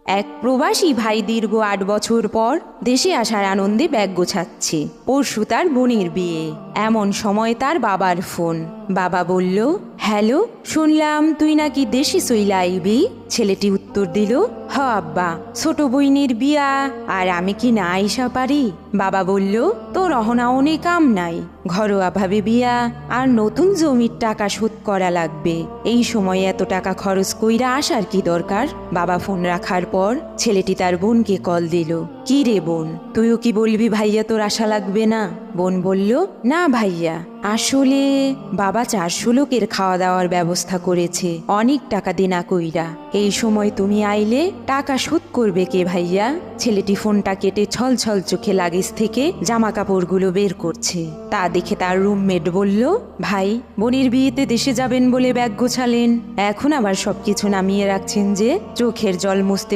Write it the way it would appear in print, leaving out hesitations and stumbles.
এক প্রবাসী ভাই দীর্ঘ ৮ বছর পর দেশে আসার আনন্দে ব্যাগ গোছাচ্ছে। পরশু তার বোনের বিয়ে। এমন সময় তার বাবার ফোন। বাবা বলল, হ্যালো, শুনলাম তুই নাকি দেশে চইলা আইবি। ছেলেটি উত্তর দিল, হ আব্বা, ছোট বইনের বিয়া, আর আমি কি না আইসা পারি। বাবা বলল, তোর অহনাওনে কাম নাই, ঘরোয়াভাবে বিয়া, আর নতুন জমির টাকা শোধ করা লাগবে। এই সময় এত টাকা খরচ কইরা আসার কি দরকার। বাবা ফোন রাখার পর ছেলেটি তার বোনকে কল দিল। কি রে বোন, তুইও কি বলবি ভাইয়া তোর আশা লাগবে না? বোন বলল, না ভাইয়া, আসলে বাবা 400 লোকের খাওয়া দাওয়ার ব্যবস্থা করেছে, অনেক টাকা দেনা কইরা। এই সময় তুমি আইলে টাকা শোধ করবে কে ভাইয়া? ছেলেটি ফোনটা কেটে ছল ছল চোখে লাগেজ থেকে জামা কাপড়গুলো বের করছে। তা দেখে তার রুমমেট বলল, ভাই, বোনের বিয়েতে দেশে যাবেন বলে ব্যাগ গোছালেন, এখন আবার সবকিছু নামিয়ে রাখছেন যে? চোখের জল মুছতে